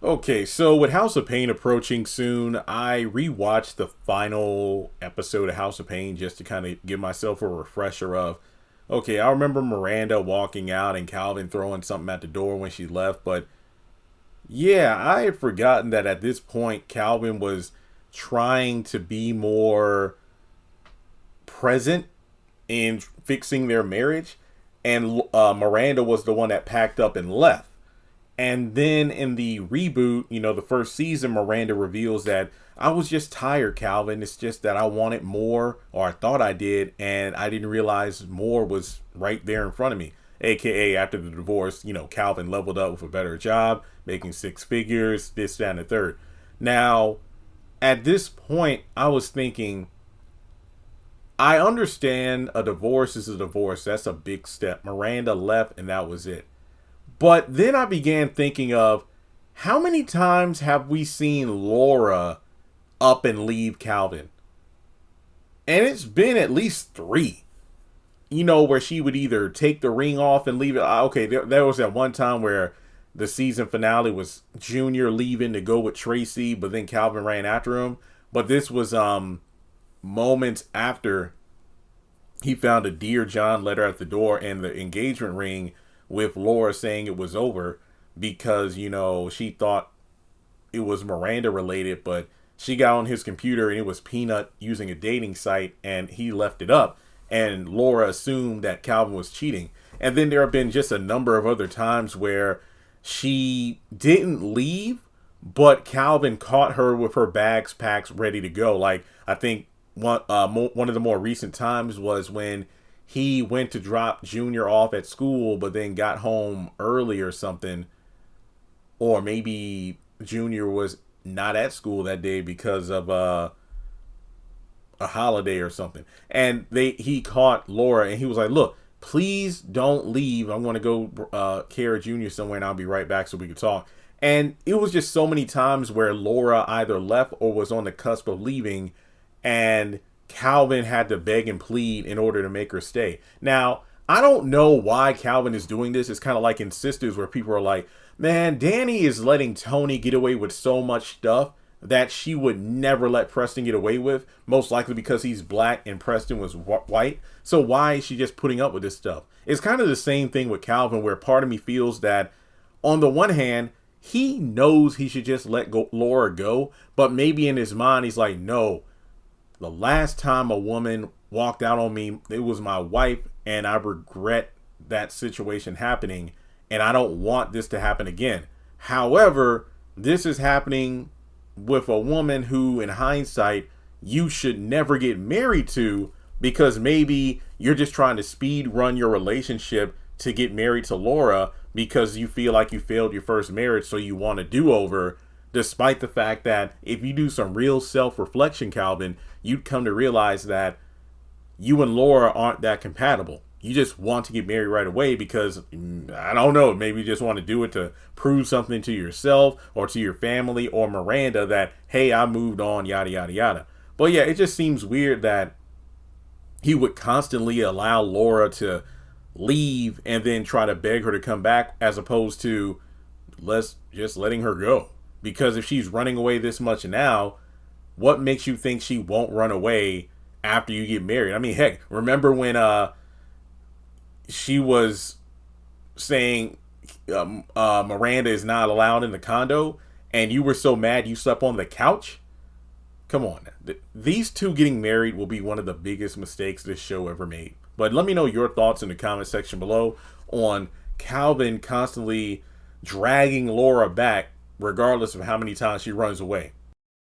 Okay, so with House of Pain approaching soon, I rewatched the final episode of House of Pain just to kind of give myself a refresher of, okay, I remember Miranda walking out and Calvin throwing something at the door when she left, but yeah, I had forgotten that at this point Calvin was trying to be more present in fixing their marriage, and Miranda was the one that packed up and left. And then in the reboot, the first season, Miranda reveals that I was just tired, Calvin. It's just that I wanted more, or I thought I did, and I didn't realize more was right there in front of me. AKA, after the divorce, Calvin leveled up with a better job, making six figures, this, that, and the third. Now, at this point, I was thinking, I understand a divorce is a divorce. That's a big step. Miranda left, and that was it. But then I began thinking of how many times have we seen Laura up and leave Calvin? And it's been at least three, where she would either take the ring off and leave it. Okay, there was that one time where the season finale was Junior leaving to go with Tracy, but then Calvin ran after him. But this was moments after he found a Dear John letter at the door and the engagement ring with Laura saying it was over because, she thought it was Miranda related, but she got on his computer and it was Peanut using a dating site and he left it up. And Laura assumed that Calvin was cheating. And then there have been just a number of other times where she didn't leave, but Calvin caught her with her bags packed, ready to go. Like, I think one of the more recent times was when he went to drop Junior off at school, but then got home early or something. Or maybe Junior was not at school that day because of a holiday or something. And he caught Laura and he was like, look, please don't leave. I'm going to go carry Junior somewhere and I'll be right back so we can talk. And it was just so many times where Laura either left or was on the cusp of leaving, and Calvin had to beg and plead in order to make her stay. Now, I don't know why Calvin is doing this. It's kind of like in Sisters where people are like, man, Danny is letting Tony get away with so much stuff that she would never let Preston get away with, most likely because he's black and Preston was white. So why is she just putting up with this stuff? It's kind of the same thing with Calvin, where part of me feels that on the one hand, he knows he should just let Laura go, but maybe in his mind, he's like, no, the last time a woman walked out on me, it was my wife, and I regret that situation happening, and I don't want this to happen again. However, this is happening with a woman who, in hindsight, you should never get married to, because maybe you're just trying to speed run your relationship to get married to Laura because you feel like you failed your first marriage, so you want a do-over, despite the fact that if you do some real self-reflection, Calvin, you'd come to realize that you and Laura aren't that compatible. You just want to get married right away because, I don't know, maybe you just want to do it to prove something to yourself or to your family or Miranda that, hey, I moved on, yada, yada, yada. But yeah, it just seems weird that he would constantly allow Laura to leave and then try to beg her to come back, as opposed to just letting her go. Because if she's running away this much now, what makes you think she won't run away after you get married? I mean, heck, remember when she was saying Miranda is not allowed in the condo and you were so mad you slept on the couch? Come on. These two getting married will be one of the biggest mistakes this show ever made. But let me know your thoughts in the comment section below on Calvin constantly dragging Laura back regardless of how many times she runs away.